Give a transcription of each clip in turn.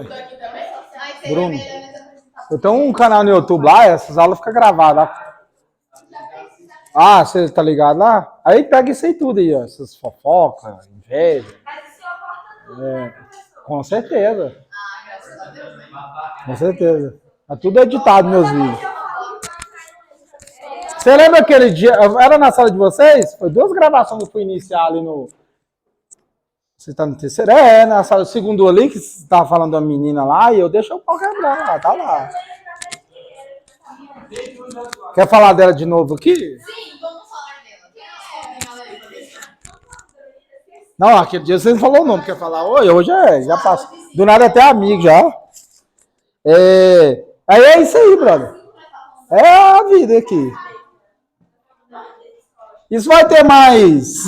Daqui também? Bruno. Eu tenho um canal no YouTube lá, essas aulas ficam gravadas. Ah, você tá ligado lá? Aí pega isso aí tudo aí, ó. Essas fofocas, inveja. Com certeza. Com certeza. É tudo editado meus vídeos. Você lembra aquele dia? Era na sala de vocês? Foi 2 gravações que eu fui iniciar ali no. Você tá no terceiro? Na sala do segundo ali, que você tava falando da menina lá, e eu deixei o pau quebrar lá, tá lá. Quer falar dela de novo aqui? Sim, vamos falar dela. Não, aquele dia você não falou o nome, quer falar? Oi, hoje já passou. Do nada até amigo já. Aí é isso aí, brother. É a vida aqui. Isso vai ter mais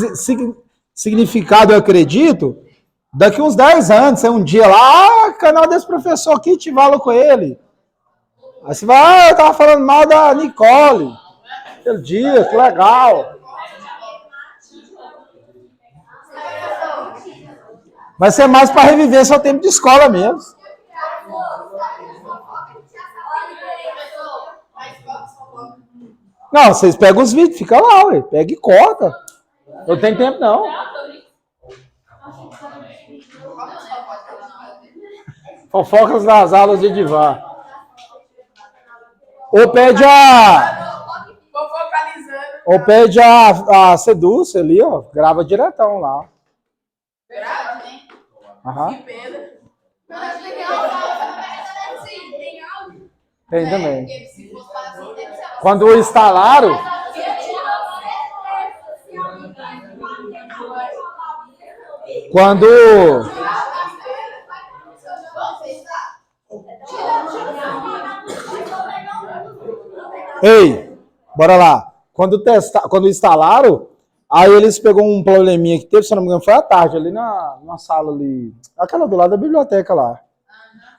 significado, eu acredito, daqui uns 10 anos. Você um dia lá, canal desse professor aqui, te falo com ele. Aí você vai, eu tava falando mal da Nicole. Aquele dia, que legal. Vai ser mais para reviver seu tempo de escola mesmo. Não, vocês pegam os vídeos, fica lá, ué. Pega e corta. Eu tenho tempo, não. Fofocas das aulas de Divan. Ou pede a Seduce ali, ó. Grava diretão lá. Grava, né? Aham. Que pena. Tem também. Quando instalaram. Quando. Ei, bora lá. Quando instalaram, aí eles pegou um probleminha que teve, se não me engano, foi à tarde, ali na sala ali. Aquela do lado da biblioteca lá.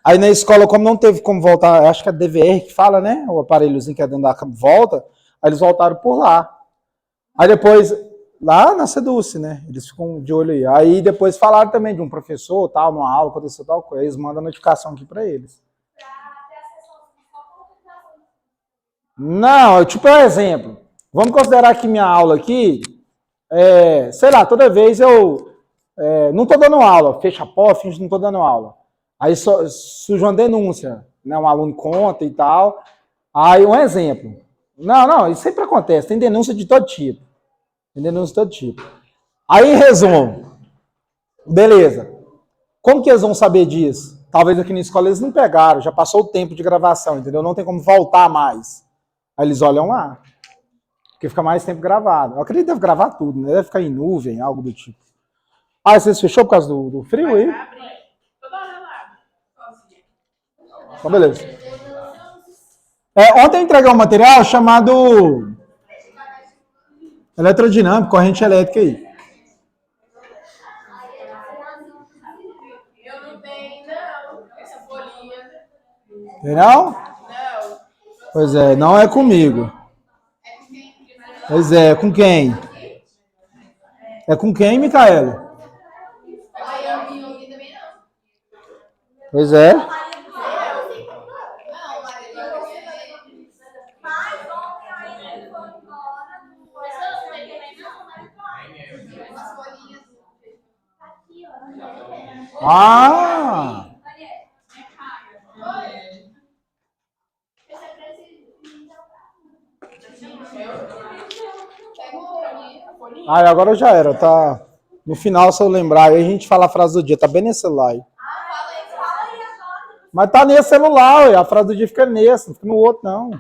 Aí na escola, como não teve como voltar, acho que é DVR que fala, né? O aparelhozinho que é dentro da volta, aí eles voltaram por lá. Aí depois, lá na Seduce, né? Eles ficam de olho aí. Aí depois falaram também de um professor, tal, numa aula, aconteceu tal coisa. Eles mandam a notificação aqui pra eles. Não, tipo um exemplo. Vamos considerar que minha aula aqui, sei lá, toda vez eu não tô dando aula, fecha a porta, finge que não tô dando aula. Aí surge uma denúncia, né? Um aluno conta e tal. Aí um exemplo. Não, isso sempre acontece, tem denúncia de todo tipo. Aí, em resumo, beleza. Como que eles vão saber disso? Talvez aqui na escola eles não pegaram, já passou o tempo de gravação, entendeu? Não tem como voltar mais. Aí eles olham lá, porque fica mais tempo gravado. Eu acredito que deve gravar tudo, né? Deve ficar em nuvem, algo do tipo. Ah, vocês fechou por causa do frio aí? Então, beleza. Ontem eu entreguei um material chamado eletrodinâmico, corrente elétrica aí. Eu não tenho, não, essa folhinha. Tem não? Não. Pois é, não é comigo. Pois é, com quem? É com quem, Micaela? Pois é. Ah! Agora já era, tá? No final, se eu lembrar, aí a gente fala a frase do dia, tá bem nesse celular aí. Mas tá nesse celular, ué. A frase do dia fica nesse, não fica no outro, não.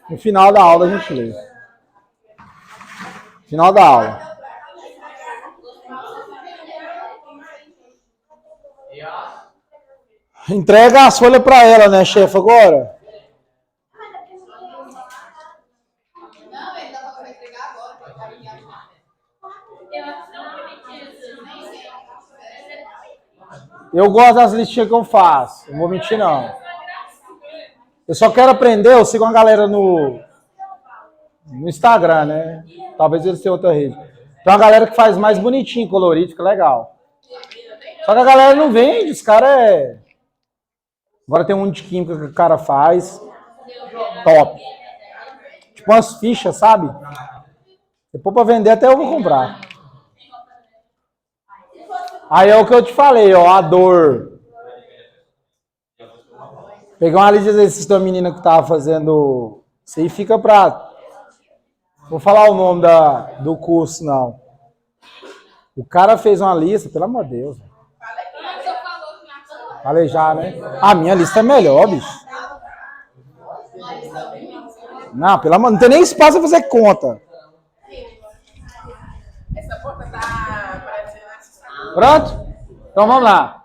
No final da aula a gente lê. Final da aula. Entrega as folhas pra ela, né, chefe, agora? Não, ele dá pra entregar agora. Eu gosto das listinhas que eu faço. Não vou mentir, não. Eu só quero aprender, eu sigo uma galera no Instagram, né? Talvez eles tenham outra rede. Tem uma galera que faz mais bonitinho, colorido, fica legal. Só que a galera não vende, os caras é... Agora tem um monte de química que o cara faz. Top. Tipo umas fichas, sabe? Depois pra vender até eu vou comprar. Aí é o que eu te falei, ó, a dor. Peguei uma lista de exercícios da menina que tava fazendo... Isso aí fica pra... Vou falar o nome do curso, não. O cara fez uma lista, pelo amor de Deus. Falei já, né? A minha lista é melhor, bicho. Não, pelo amor... Não tem nem espaço pra fazer conta. Essa porta tá parecendo... Pronto? Então vamos lá.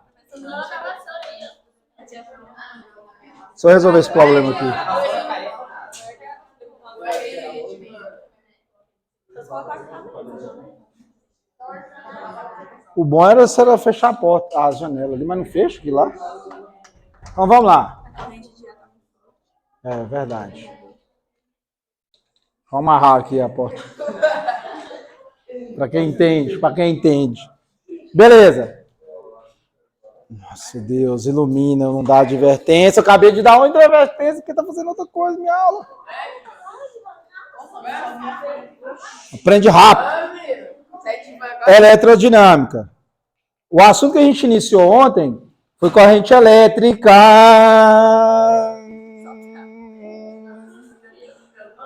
Deixa eu resolver esse problema aqui. O bom era se ela fechar a porta, a janela ali, mas não fecha aqui lá. Então vamos lá. É verdade. Vamos amarrar aqui a porta. Para quem entende, para quem entende. Beleza. Nossa, Deus, ilumina, não dá advertência. Eu acabei de dar uma advertência porque tá fazendo outra coisa, minha aula. Aprende rápido. Eletrodinâmica. O assunto que a gente iniciou ontem foi corrente elétrica.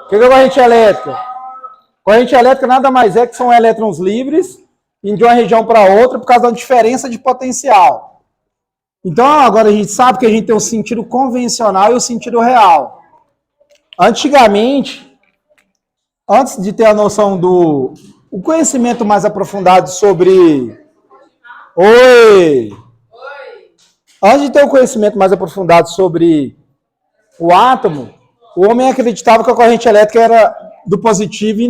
O que é corrente elétrica? Corrente elétrica nada mais é que são elétrons livres indo de uma região para outra por causa da diferença de potencial. Então, agora a gente sabe que a gente tem o sentido convencional e o sentido real. Antigamente, antes de ter a noção do... O conhecimento mais aprofundado sobre... Oi! Antes de ter o conhecimento mais aprofundado sobre o átomo, o homem acreditava que a corrente elétrica era do positivo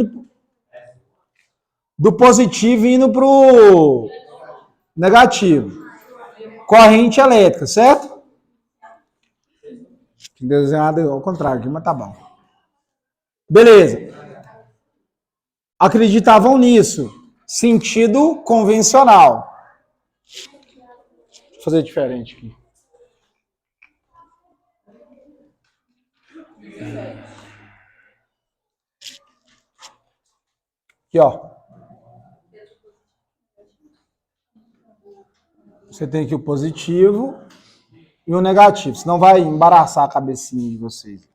indo para o negativo. Corrente elétrica, certo? Desenhado ao contrário aqui, mas tá bom. Beleza. Acreditavam nisso. Sentido convencional. Deixa eu fazer diferente aqui. Aqui, ó. Você tem aqui o positivo e o negativo. Senão vai embaraçar a cabecinha de vocês.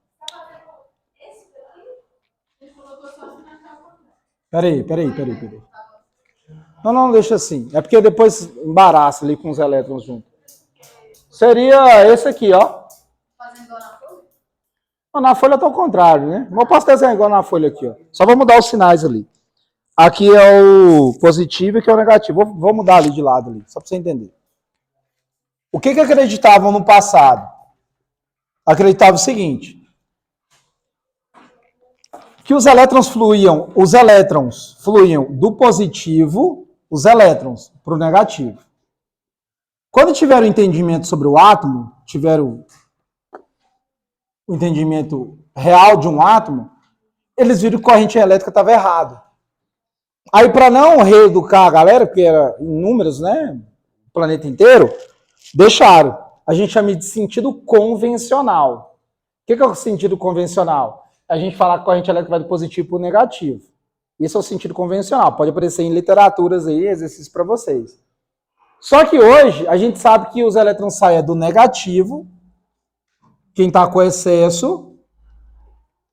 Peraí. Não, deixa assim. É porque depois embaraça ali com os elétrons juntos. Seria esse aqui, ó. Fazendo igual na folha? Não, na folha tá ao contrário, né? Mas eu posso desenhar igual na folha aqui, ó. Só vou mudar os sinais ali. Aqui é o positivo e aqui é o negativo. Vou mudar ali de lado ali, só para você entender. O que acreditavam no passado? Acreditavam o seguinte. Que os elétrons fluíam do positivo, os elétrons, para o negativo. Quando tiveram entendimento sobre o átomo, tiveram o entendimento real de um átomo, eles viram que a corrente elétrica estava errada. Aí, para não reeducar a galera, porque era em números, né? O planeta inteiro, deixaram. A gente chama de sentido convencional. O que é o sentido convencional? A gente fala que a corrente elétrica vai do positivo para o negativo. Isso é o sentido convencional. Pode aparecer em literaturas aí, exercícios para vocês. Só que hoje, a gente sabe que os elétrons saem do negativo, quem está com excesso,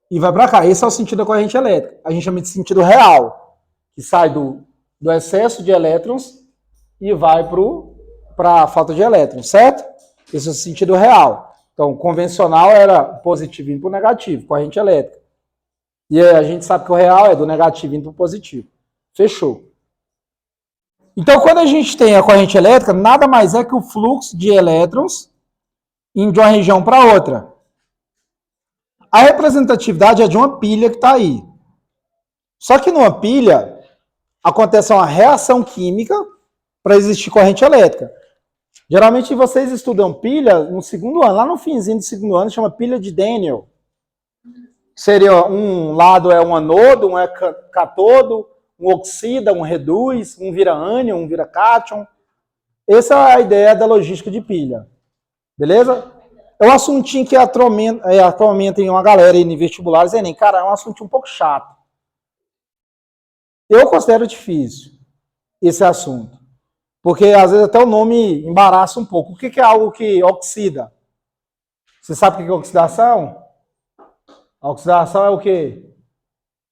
e vai para cá. Esse é o sentido da corrente elétrica. A gente chama de sentido real, que sai do excesso de elétrons e vai para a falta de elétrons, certo? Esse é o sentido real. Então, convencional era positivo indo para o negativo, corrente elétrica. E a gente sabe que o real é do negativo indo para o positivo. Fechou. Então, quando a gente tem a corrente elétrica, nada mais é que o fluxo de elétrons indo de uma região para outra. A representatividade é de uma pilha que está aí. Só que numa pilha, acontece uma reação química para existir corrente elétrica. Geralmente vocês estudam pilha no segundo ano, lá no finzinho do segundo ano, chama pilha de Daniel. Seria um lado é um anodo, um é catodo, um oxida, um reduz, um vira ânion, um vira cátion. Essa é a ideia da logística de pilha. Beleza? É um assuntinho que atualmente tem uma galera aí em vestibulares, Enem. Cara, é um assuntinho um pouco chato. Eu considero difícil esse assunto. Porque às vezes até o nome embaraça um pouco. O que é algo que oxida? Você sabe o que é oxidação? A oxidação é o quê?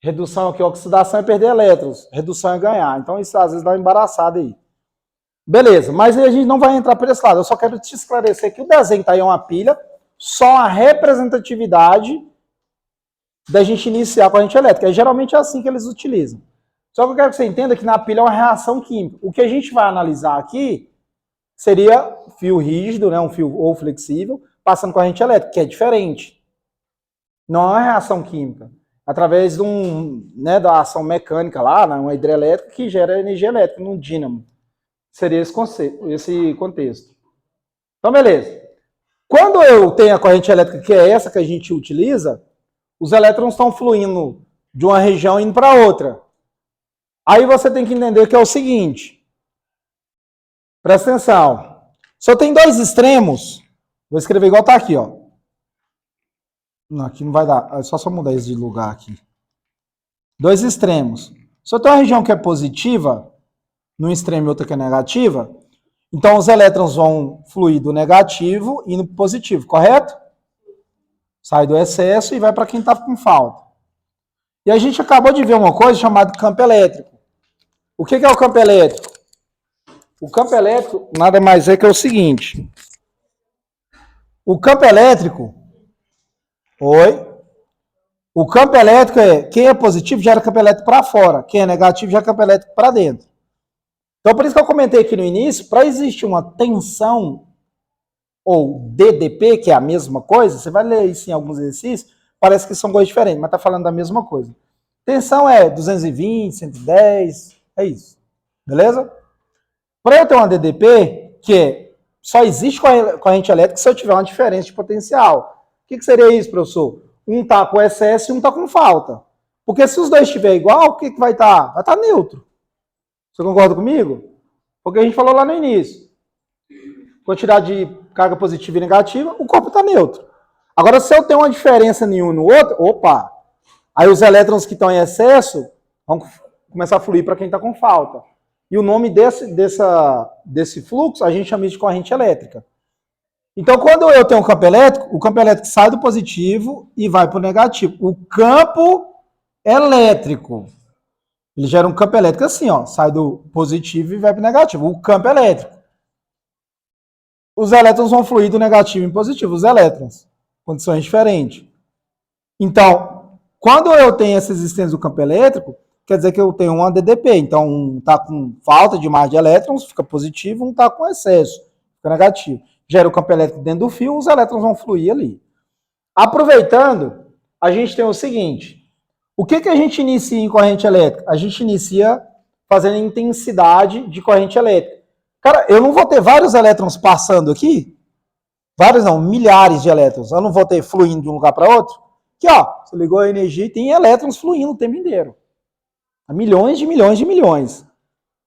Redução é o quê? Oxidação é perder elétrons. Redução é ganhar. Então isso às vezes dá uma embaraçada aí. Beleza, mas a gente não vai entrar por esse lado. Eu só quero te esclarecer que o desenho tá aí é uma pilha, só a representatividade da gente iniciar a corrente elétrica. E geralmente é assim que eles utilizam. Só que eu quero que você entenda que na pilha é uma reação química. O que a gente vai analisar aqui seria fio rígido, né, um fio ou flexível, passando corrente elétrica, que é diferente. Não é uma reação química. Através de da ação mecânica lá, uma hidrelétrica, que gera energia elétrica num dínamo. Seria esse contexto. Então, beleza. Quando eu tenho a corrente elétrica, que é essa que a gente utiliza, os elétrons estão fluindo de uma região indo para outra. Aí você tem que entender que é o seguinte. Presta atenção. Se eu tenho dois extremos, vou escrever igual tá aqui, ó. Não, aqui não vai dar. É só mudar isso de lugar aqui. Dois extremos. Se eu tenho uma região que é positiva, num extremo e outra que é negativa, então os elétrons vão fluir do negativo e no positivo, correto? Sai do excesso e vai para quem está com falta. E a gente acabou de ver uma coisa chamada campo elétrico. O que é o campo elétrico? O campo elétrico nada mais é que é o seguinte. O campo elétrico... Oi? O campo elétrico é... Quem é positivo gera campo elétrico para fora. Quem é negativo gera campo elétrico para dentro. Então, por isso que eu comentei aqui no início, para existir uma tensão, ou DDP, que é a mesma coisa, você vai ler isso em alguns exercícios, parece que são coisas diferentes, mas está falando da mesma coisa. Tensão é 220, 110, é isso. Beleza? Para eu ter uma DDP, só existe corrente elétrica se eu tiver uma diferença de potencial. O que seria isso, professor? Um está com excesso e um está com falta. Porque se os dois estiverem igual, o que vai estar? Vai estar neutro. Você concorda comigo? Porque a gente falou lá no início. Quantidade de carga positiva e negativa, o corpo está neutro. Agora, se eu tenho uma diferença nenhuma no outro, opa! Aí os elétrons que estão em excesso vão começar a fluir para quem está com falta. E o nome desse fluxo a gente chama de corrente elétrica. Então, quando eu tenho um campo elétrico, o campo elétrico sai do positivo e vai para o negativo. O campo elétrico. Ele gera um campo elétrico assim, ó, sai do positivo e vai para o negativo. O campo elétrico. Os elétrons vão fluir do negativo em positivo, os elétrons. Condições diferentes. Então, quando eu tenho essa existência do campo elétrico, quer dizer que eu tenho uma DDP. Então, um está com falta de mais de elétrons, fica positivo, um está com excesso, fica negativo. Gera o campo elétrico dentro do fio, os elétrons vão fluir ali. Aproveitando, a gente tem o seguinte. O que a gente inicia em corrente elétrica? A gente inicia fazendo intensidade de corrente elétrica. Cara, eu não vou ter vários elétrons passando aqui? Vários não, milhares de elétrons. Eu não vou ter fluindo de um lugar para outro? Aqui, ó, você ligou a energia e tem elétrons fluindo o tempo inteiro. Milhões de milhões de milhões.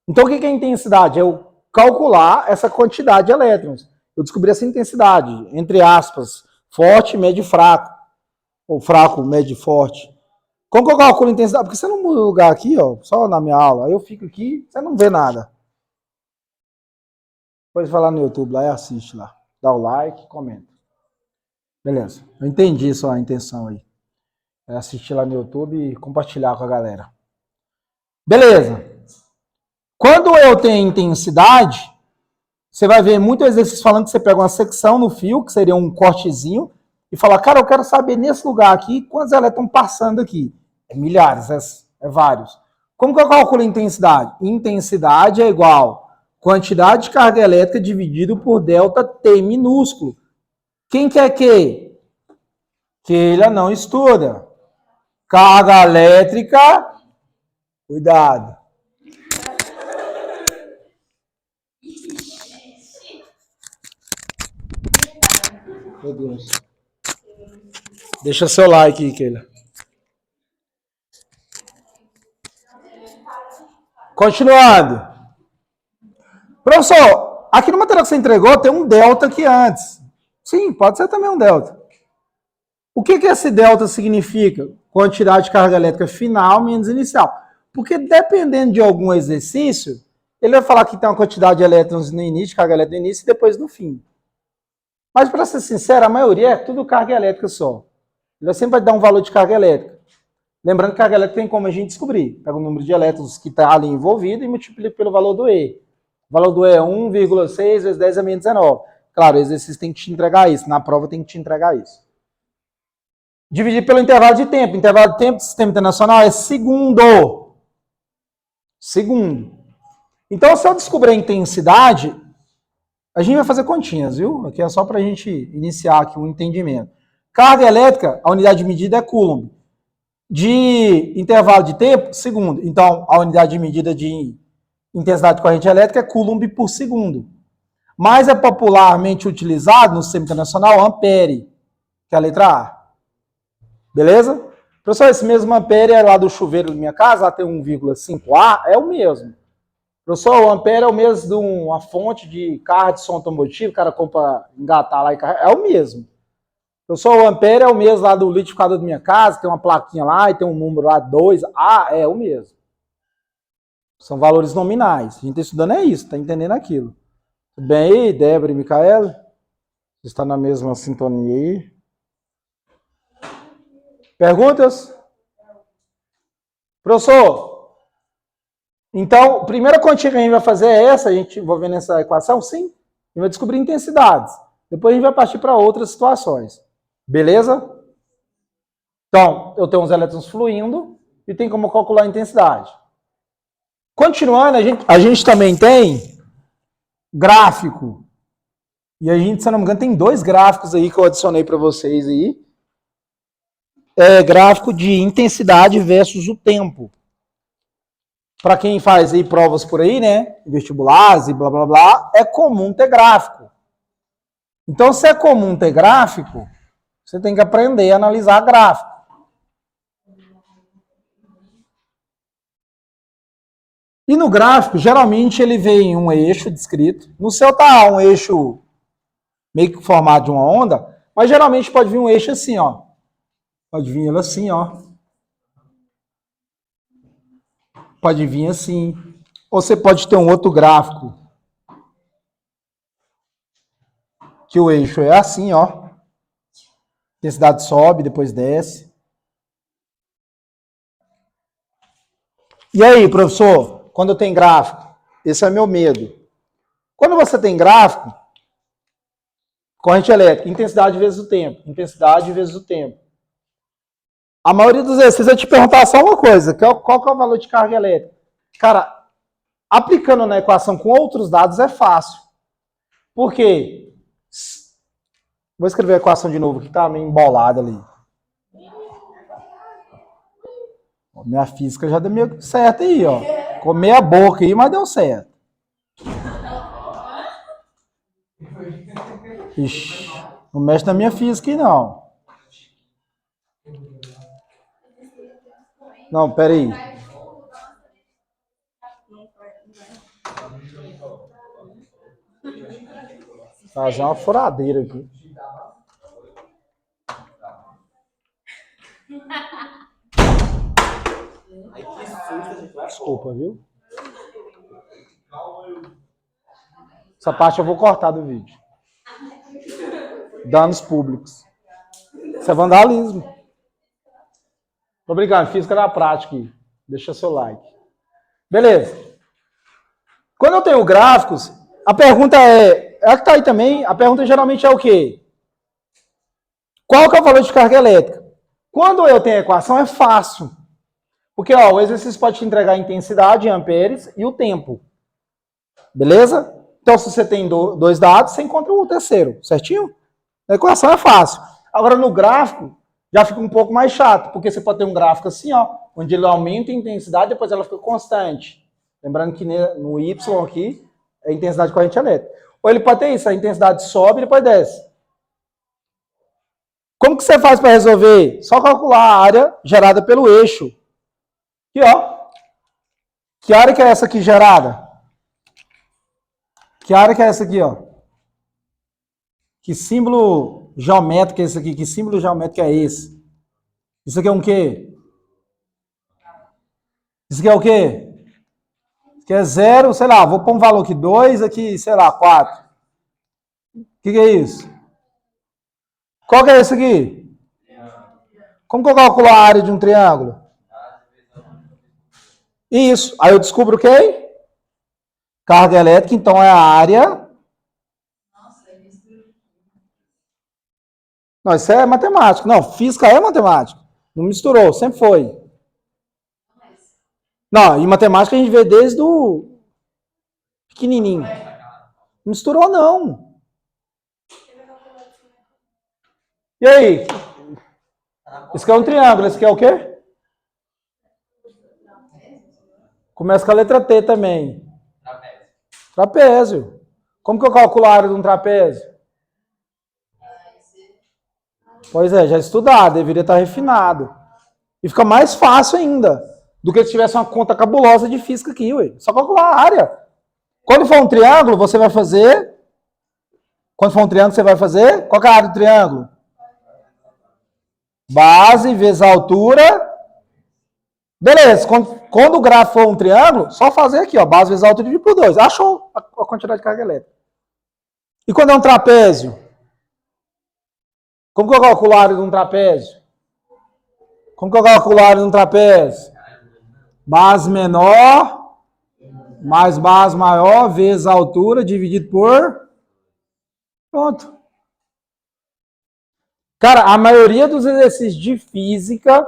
Então, o que é intensidade? É eu calcular essa quantidade de elétrons. Eu descobri essa intensidade, entre aspas, forte, médio e fraco. Ou fraco, médio e forte. Como que eu calculo a intensidade? Porque você não muda o lugar aqui, ó, só na minha aula. Aí eu fico aqui, você não vê nada. Depois vai lá no YouTube lá e assiste lá. Dá o like, comenta. Beleza. Eu entendi só a intenção aí. É assistir lá no YouTube e compartilhar com a galera. Beleza. Quando eu tenho intensidade, você vai ver muito exercício falando que você pega uma secção no fio, que seria um cortezinho, e fala, cara, eu quero saber nesse lugar aqui quantos elétrons estão passando aqui. É milhares, é vários. Como que eu calculo a intensidade? Intensidade é igual quantidade de carga elétrica dividido por delta T minúsculo. Quem quer que? Keila não estuda. Carga elétrica, cuidado. Meu Deus. Deixa seu like aí, Keila. Continuando. Professor, aqui no material que você entregou tem um delta aqui antes. Sim, pode ser também um delta. O que esse delta significa? Quantidade de carga elétrica final menos inicial. Porque dependendo de algum exercício, ele vai falar que tem uma quantidade de elétrons no início, carga elétrica no início e depois no fim. Mas, para ser sincero, a maioria é tudo carga elétrica só. Ele sempre vai dar um valor de carga elétrica. Lembrando que carga elétrica tem como a gente descobrir. Pega o número de elétrons que está ali envolvido e multiplica pelo valor do E. O valor do E é 1,6 vezes 10 a menos 19. Claro, o exercício tem que te entregar isso. Na prova tem que te entregar isso. Dividir pelo intervalo de tempo. O intervalo de tempo do sistema internacional é segundo. Segundo. Então, se eu descobrir a intensidade, a gente vai fazer continhas, viu? Aqui é só para a gente iniciar aqui um entendimento. Carga elétrica, a unidade de medida é Coulomb. De intervalo de tempo, segundo. Então, a unidade de medida de intensidade de corrente elétrica é Coulomb por segundo. Mas é popularmente utilizado no sistema internacional ampere, que é a letra A. Beleza? Professor, esse mesmo ampere é lá do chuveiro da minha casa, lá tem 1,5 A, é o mesmo. Professor, o ampere é o mesmo de uma fonte de carro de som automotivo, o cara compra, engatar lá e carregar, é o mesmo. Professor, o ampere é o mesmo lá do liquidificador da minha casa, tem uma plaquinha lá e tem um número lá, 2A, é o mesmo. São valores nominais. A gente está estudando é isso, está entendendo aquilo. Tudo bem aí, Débora e Micaela? Você está na mesma sintonia aí? Perguntas? Professor, então, a primeira continha que a gente vai fazer é essa, a gente envolvendo essa equação? Sim. A gente vai descobrir intensidades. Depois a gente vai partir para outras situações. Beleza? Então, eu tenho uns elétrons fluindo e tem como calcular a intensidade. Continuando, a gente também tem gráfico. E a gente, se não me engano, tem 2 gráficos aí que eu adicionei para vocês aí. É gráfico de intensidade versus o tempo. Para quem faz aí provas por aí, né, vestibulares e blá blá blá, é comum ter gráfico. Então, se é comum ter gráfico, você tem que aprender a analisar gráfico. E no gráfico, geralmente ele vem um eixo descrito. No seu tá um eixo meio que formado de uma onda, mas geralmente pode vir um eixo assim, ó. Pode vir ele assim, ó. Pode vir assim. Ou você pode ter um outro gráfico. Que o eixo é assim, ó. Intensidade sobe, depois desce. E aí, professor, quando eu tenho gráfico? Esse é meu medo. Quando você tem gráfico, corrente elétrica, intensidade vezes o tempo. Intensidade vezes o tempo. A maioria dos exercícios eu te perguntar só uma coisa. Qual que é o valor de carga elétrica? Cara, aplicando na equação com outros dados é fácil. Por quê? Vou escrever a equação de novo, que tá meio embolada ali. Minha física já deu meio certo aí, ó. Com meia boca aí, mas deu certo. Ixi, não mexe na minha física aí, não. Não, pera aí. Fazer uma furadeira aqui. Desculpa, viu? Essa parte eu vou cortar do vídeo. Danos públicos. Isso é vandalismo. Obrigado, física na prática. Deixa seu like. Beleza. Quando eu tenho gráficos, a pergunta é que tá aí também, a pergunta geralmente é o quê? Qual que é o valor de carga elétrica? Quando eu tenho a equação é fácil. Porque ó, o exercício pode te entregar a intensidade em amperes e o tempo. Beleza? Então, se você tem 2 dados, você encontra o terceiro, certinho? A equação é fácil. Agora, no gráfico, já fica um pouco mais chato, porque você pode ter um gráfico assim, ó, onde ele aumenta a intensidade, depois ela fica constante. Lembrando que no Y aqui, é a intensidade de corrente elétrica. Ou ele pode ter isso, a intensidade sobe e depois desce. Como que você faz para resolver? Só calcular a área gerada pelo eixo. Aqui, ó. Que área que é essa aqui gerada? Que área que é essa aqui, ó? Que símbolo geométrico é esse aqui? Que símbolo geométrico é esse? Isso aqui é um quê? Isso aqui é o quê? Isso aqui é 0, sei lá, vou pôr um valor aqui, 2, aqui, sei lá, 4. O que é isso? Qual que é esse aqui? Como que eu calculo a área de um triângulo? Isso. Aí eu descubro o quê? Carga elétrica, então é a área. Não, isso é matemático. Não, física é matemática. Não misturou, sempre foi. Não, em matemática a gente vê desde o pequenininho. Não misturou, não. E aí? Esse aqui é um triângulo, esse aqui é o quê? Começa com a letra T também. Trapézio. Como que eu calculo a área de um trapézio? Pois é, já estudado, deveria estar refinado. E fica mais fácil ainda do que se tivesse uma conta cabulosa de física aqui, ué. Só calcular a área. Quando for um triângulo, você vai fazer... Quando for um triângulo, você vai fazer... Qual que é a área do triângulo? Base vezes a altura. Beleza, quando o grafo for um triângulo, só fazer aqui, ó, base vezes a altura dividido por 2. Achou a quantidade de carga elétrica. E quando é um trapézio? Como que eu calculo a área de um trapézio? Como que eu calculo a área de um trapézio? Base menor mais base maior vezes a altura dividido por... Pronto. Cara, a maioria dos exercícios de física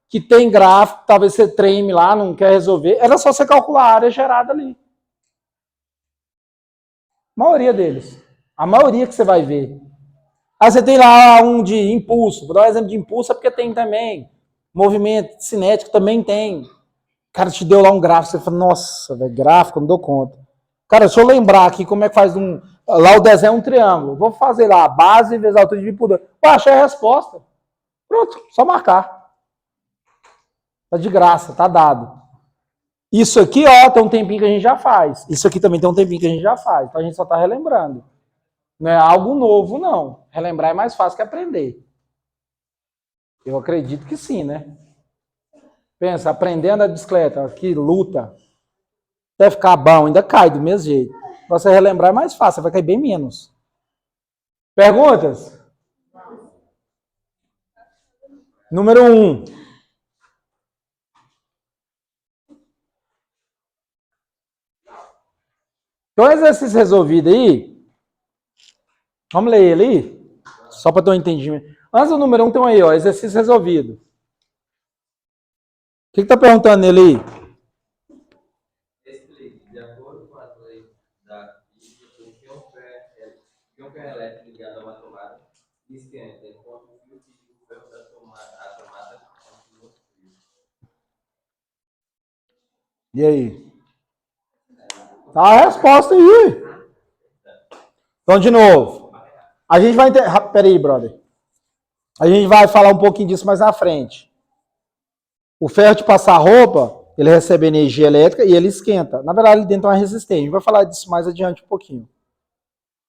que tem gráfico, talvez você treme lá, não quer resolver, era só você calcular a área gerada ali. A maioria deles. A maioria que você vai ver. Aí você tem lá um de impulso. Vou dar um exemplo de impulso, é porque tem também. Movimento cinético também tem. O cara te deu lá um gráfico, você fala, nossa, velho, gráfico, não dou conta. Cara, deixa eu lembrar aqui como é que faz um... Lá o desenho é um triângulo. Vou fazer lá, base vezes altura dividido por 2. Pô, achei a resposta. Pronto, só marcar. Tá de graça, tá dado. Isso aqui, ó, tem um tempinho que a gente já faz. Isso aqui também tem um tempinho que a gente já faz. Então a gente só tá relembrando. Não é algo novo, não. Relembrar é mais fácil que aprender. Eu acredito que sim, né? Pensa, aprender a andar de bicicleta, que luta. Até ficar bom, ainda cai do mesmo jeito. Pra você relembrar é mais fácil, vai cair bem menos. Perguntas? Número 1. Então, exercício resolvido aí. Vamos ler ele aí? Só para ter um entendimento. Antes do número 1 tem aí, ó, exercício resolvido. O que está perguntando nele aí? Explique, de acordo com as leis da física, o que um ferro elétrico ligado a uma tomada esquenta, enquanto o fio que liga o ferro da tomada continua frio. E aí? Tá a resposta aí. Então, de novo. A gente vai... Peraí, brother. A gente vai falar um pouquinho disso mais na frente. O ferro de passar roupa, ele recebe energia elétrica e ele esquenta. Na verdade, ele dentro é uma resistência. A gente vai falar disso mais adiante um pouquinho.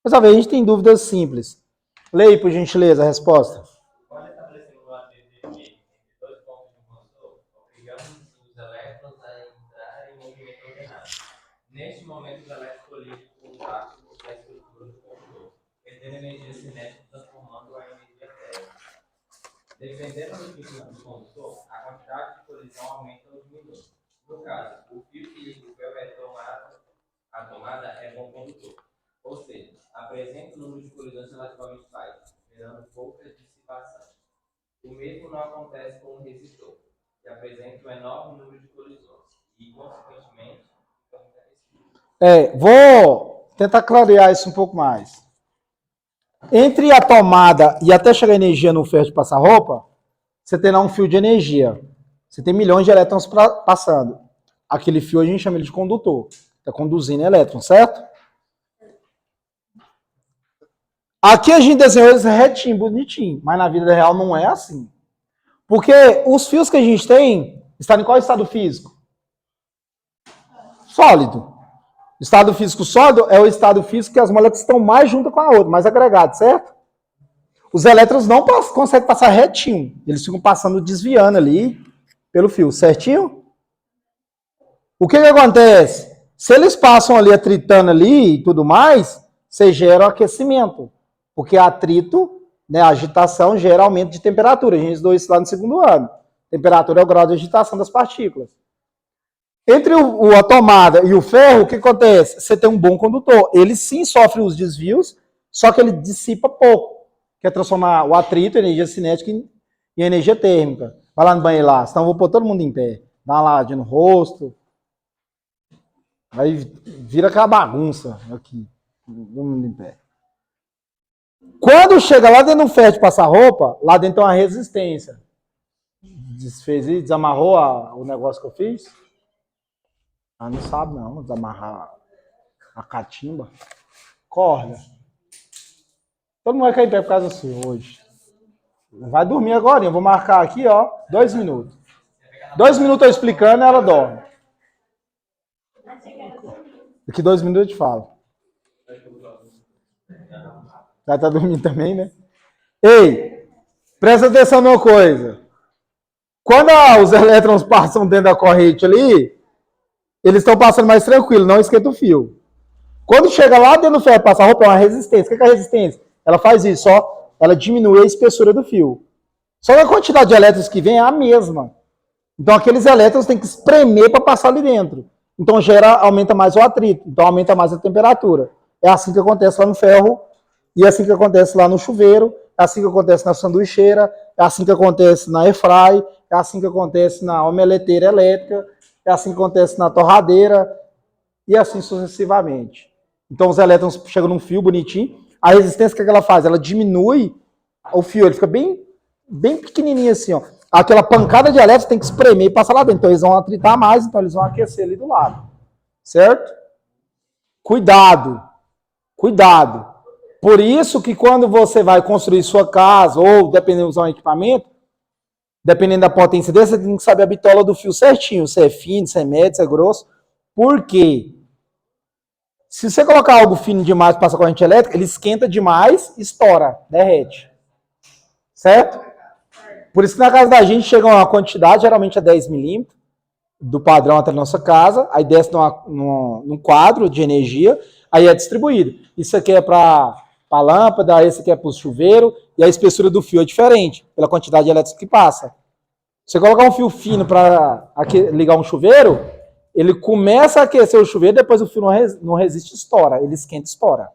Mas talvez a gente tem dúvidas simples. Leia aí, por gentileza, a resposta. Pode estabelecer um ATD entre dois pontos de um condutor, obrigando os elétrons a entrar em movimento ordenado. Neste momento, os elétrons colidem com o átomo da estrutura do condutor, perdendo energia cinética, transformando-a em energia térmica. Dependendo do tipo do condutor, a quantidade de colisão aumenta ou diminui. No caso, o fio que liga o ferro à tomada é bom condutor, ou seja, apresenta um número de colisões relativamente baixo, gerando pouca dissipação. O mesmo não acontece com o resistor, que apresenta um enorme número de colisões e, consequentemente, Vou tentar clarear isso um pouco mais. Entre a tomada e até chegar a energia no ferro de passar roupa, você tem lá um fio de energia. Você tem milhões de elétrons passando. Aquele fio a gente chama ele de condutor. Está conduzindo elétrons, certo? Aqui a gente desenhou eles retinho, bonitinho. Mas na vida real não é assim. Porque os fios que a gente tem estão em qual estado físico? Sólido. Estado físico sólido é o estado físico que as moléculas estão mais juntas com a outra, mais agregadas, certo? Os elétrons não conseguem passar retinho. Eles ficam passando, desviando ali pelo fio, certinho? O que acontece? Se eles passam ali atritando ali e tudo mais, você gera o aquecimento. Porque atrito, né, a agitação gera aumento de temperatura. A gente estudou isso lá no segundo ano. Temperatura é o grau de agitação das partículas. Entre a tomada e o ferro, o que acontece? Você tem um bom condutor. Ele sim sofre os desvios, só que ele dissipa pouco. Quer transformar o atrito, energia cinética, em energia térmica. Vai lá no banheiro lá, senão eu vou pôr todo mundo em pé. Dá uma lavadinha no rosto. Aí vira aquela bagunça aqui. Todo mundo em pé. Quando chega lá dentro do ferro de passar roupa, lá dentro tem uma resistência. Desfez e desamarrou o negócio que eu fiz? Ah, não sabe não, desamarrar a catimba. Corda. Todo mundo vai cair em pé por causa sua hoje. Vai dormir agora, eu vou marcar aqui, ó, 2 minutos. 2 minutos eu explicando, ela dorme. Daqui 2 minutos eu te falo. Já tá dormindo também, né? Ei, presta atenção numa coisa. Quando os elétrons passam dentro da corrente ali, eles estão passando mais tranquilo, não esquenta o fio. Quando chega lá dentro do ferro passar roupa, é uma resistência. O que é a resistência? Ela faz isso, ó. Ela diminui a espessura do fio. Só que a quantidade de elétrons que vem é a mesma. Então aqueles elétrons tem que espremer para passar ali dentro. Então aumenta mais o atrito, então aumenta mais a temperatura. É assim que acontece lá no ferro, e é assim que acontece lá no chuveiro, é assim que acontece na sanduicheira, é assim que acontece na airfry, é assim que acontece na omeleteira elétrica, é assim que acontece na torradeira, e assim sucessivamente. Então os elétrons chegam num fio bonitinho, a resistência que ela faz? Ela diminui o fio, ele fica bem pequenininho assim, ó. Aquela pancada de elétrons tem que espremer e passar lá dentro. Então eles vão atritar mais, então eles vão aquecer ali do lado. Certo? Cuidado. Cuidado. Por isso que quando você vai construir sua casa, ou dependendo de usar um equipamento, dependendo da potência dele, você tem que saber a bitola do fio certinho. Se é fino, se é médio, se é grosso. Por quê? Se você colocar algo fino demais para passar corrente elétrica, ele esquenta demais, estoura, derrete. Certo? Por isso que na casa da gente chega uma quantidade, geralmente é 10 milímetros, do padrão até a nossa casa, aí desce num quadro de energia, aí é distribuído. Isso aqui é para a lâmpada, esse aqui é para o chuveiro, e a espessura do fio é diferente, pela quantidade de elétrons que passa. Você colocar um fio fino para ligar um chuveiro, ele começa a aquecer o chuveiro, depois o fio não resiste, estoura, ele esquenta, estoura.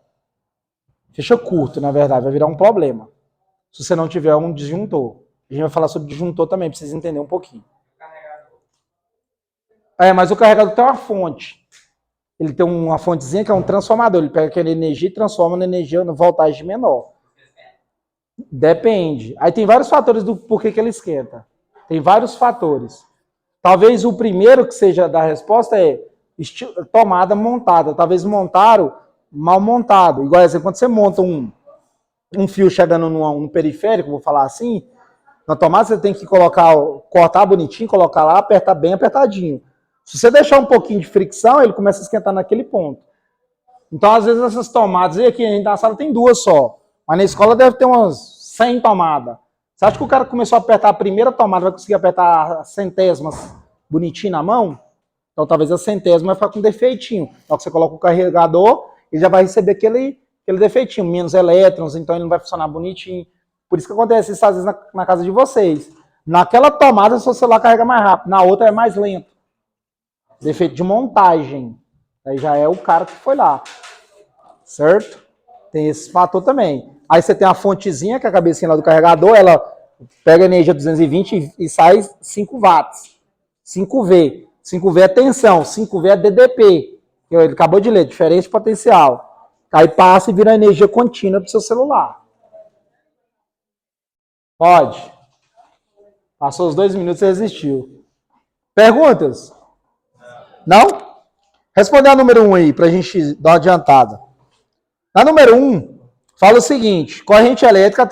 Fecha curto, na verdade, vai virar um problema, se você não tiver um disjuntor. A gente vai falar sobre disjuntor também, pra vocês entenderem um pouquinho. Mas o carregador tem uma fonte. Ele tem uma fontezinha que é um transformador. Ele pega aquela energia e transforma na energia na voltagem menor. Depende. Aí tem vários fatores do porquê que ele esquenta. Tem vários fatores. Talvez o primeiro que seja da resposta é tomada montada. Talvez montaram mal montado. Igual exemplo, quando você monta um fio chegando no periférico, vou falar assim, na tomada você tem que cortar bonitinho, colocar lá, apertar bem apertadinho. Se você deixar um pouquinho de fricção, ele começa a esquentar naquele ponto. Então, às vezes, essas tomadas, e aqui na sala tem 2 só, mas na escola deve ter umas 100 tomadas. Você acha que o cara começou a apertar a primeira tomada, vai conseguir apertar as centésimas bonitinho na mão? Então, talvez a centésima vai ficar com defeitinho. Então, você coloca o carregador, ele já vai receber aquele defeitinho, menos elétrons, então ele não vai funcionar bonitinho. Por isso que acontece isso às vezes na casa de vocês. Naquela tomada, o seu celular carrega mais rápido. Na outra é mais lento. Defeito de montagem. Aí já é o cara que foi lá. Certo? Tem esse fator também. Aí você tem a fontezinha, que é a cabecinha lá do carregador, ela pega a energia 220 e sai 5 watts. 5V. 5V é tensão, 5V é DDP. Ele acabou de ler, diferença de potencial. Aí passa e vira energia contínua para o seu celular. Pode. Passou os 2 minutos e resistiu. Perguntas? Não? Responder a número 1 aí, pra gente dar uma adiantada. Na número 1, fala o seguinte, corrente elétrica...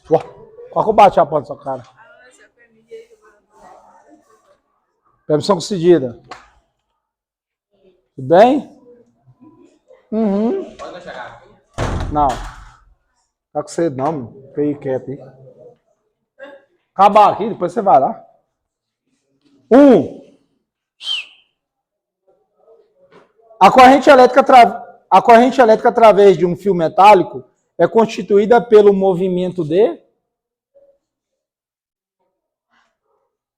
Qual que eu bati a porta da sua cara? Permissão concedida. Tudo bem? Pode chegar aqui? Não. Tá com sede não, meu. Fica aí quieto aí. Acabar aqui, depois você vai lá. A corrente elétrica através de um fio metálico é constituída pelo movimento de...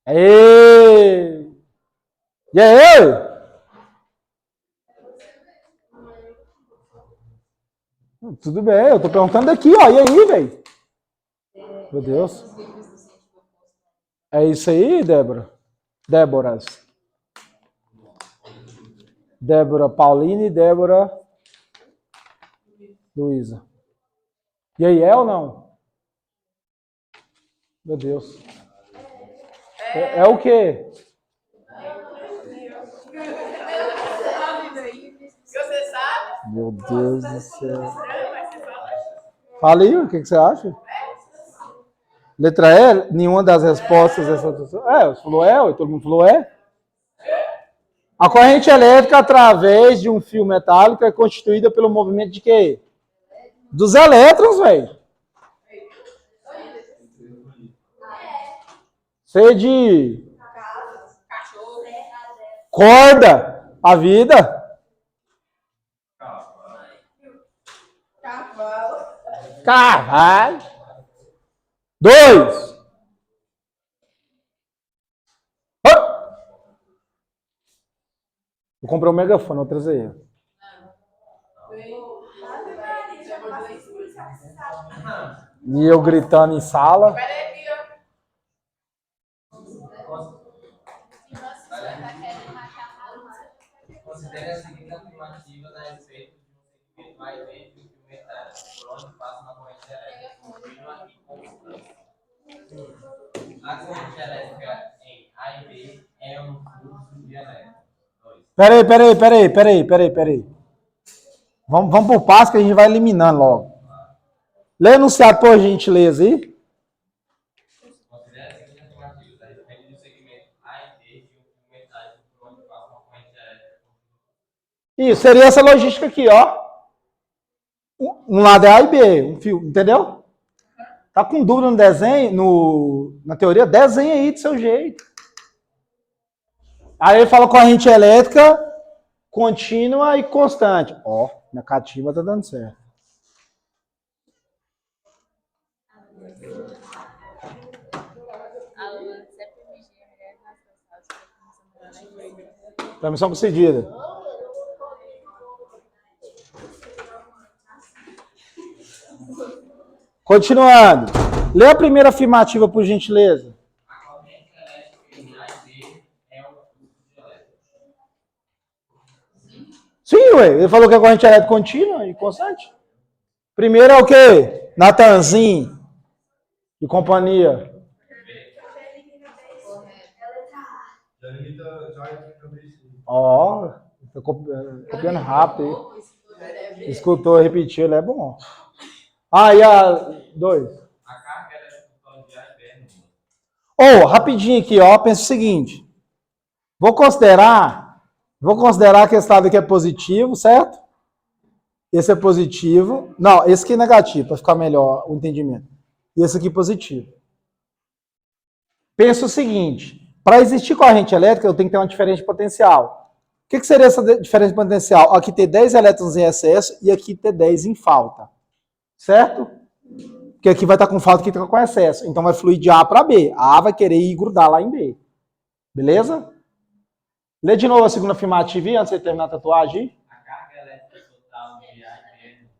Aê! E aí? Tudo bem, eu tô perguntando aqui, ó. E aí, velho? Meu Deus. É isso aí, Débora? Déboras. Débora Pauline e Débora Luísa. E aí, é ou não? Meu Deus. É o quê? Você sabe? Meu Deus do céu. Fala aí, o que você acha? Letra E, nenhuma das respostas. Você falou todo mundo falou é. A corrente elétrica através de um fio metálico é constituída pelo movimento de quê? Dos elétrons, velho. C de Cachorro. corda, a vida. Cavalo. Caralho. 2. Vou comprar um megafone, vou trazer ele. E eu gritando em sala. Peraí, ó. Considere a seguinte afirmativa a respeito de um segmento A e B de um fio metálico, por onde passa uma corrente elétrica contínua e constante. A corrente elétrica em A e B é um fluxo de elétrons. Peraí. Vamos por passo que a gente vai eliminando logo. Lê enunciado por gentileza aí. Considere a seguinte afirmativa a respeito de um segmento A e B de um fio metálico, por onde passa uma corrente elétrica. Isso, seria essa logística aqui, ó. Um lado é A e B, um fio, entendeu? Tá com dúvida no desenho, na teoria, desenha aí do seu jeito. Aí ele fala corrente elétrica contínua e constante. Ó, minha cativa tá dando certo. Permissão concedida. Continuando. Lê a primeira afirmativa, por gentileza. A corrente elétrica em A e B é um fluxo de elétrons. Sim, ué. Ele falou que a corrente elétrica contínua e constante. Primeiro é o quê? Natanzinho e companhia. Ó, tá copiando rápido aí. Escutou, repetiu, ele é bom. Ah, e a 2? A carga elétrica total de A e B é nula. Rapidinho aqui, ó. Pensa o seguinte. Vou considerar que esse lado aqui é positivo, certo? Esse é positivo. Não, esse aqui é negativo, para ficar melhor o entendimento. E esse aqui é positivo. Pensa o seguinte. Para existir corrente elétrica, eu tenho que ter uma diferença de potencial. O que seria essa diferença de potencial? Aqui ter 10 elétrons em excesso e aqui ter 10 em falta. Certo? Porque aqui vai estar com falta, aqui está com excesso. Então vai fluir de A para B. A A vai querer ir grudar lá em B. Beleza? Lê de novo a segunda afirmativa antes de terminar a tatuagem. A carga elétrica total de A e B é nula.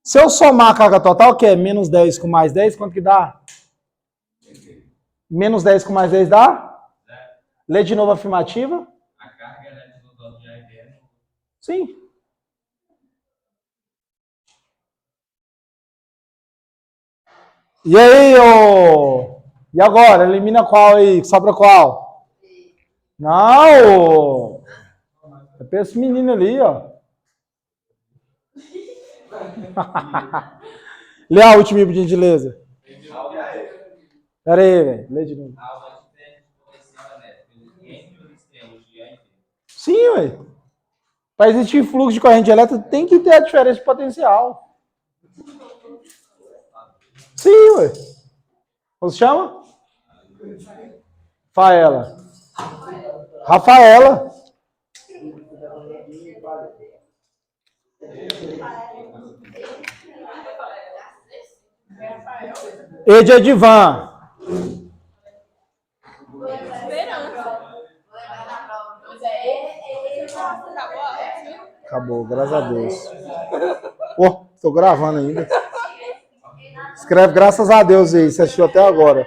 Se eu somar a carga total, que é menos 10 com mais 10, quanto que dá? Menos 10 com mais 10 dá? Lê de novo a afirmativa. A carga elétrica total de A e B é nula. Sim. E aí, e agora? Elimina qual aí? Sobra qual? Não! É pra esse menino ali, ó. Lê a última, por gentileza. Pera aí, velho. Lê de novo. Há uma diferença de potencial elétrico entre os Sim, ué. Para existir fluxo de corrente elétrica, tem que ter a diferença de potencial. Sim, ué. Como se chama? Rafaela. Rafaela. E de Edivan. Acabou, graças a Deus. Tô gravando ainda. Escreve graças a Deus aí, você assistiu até agora.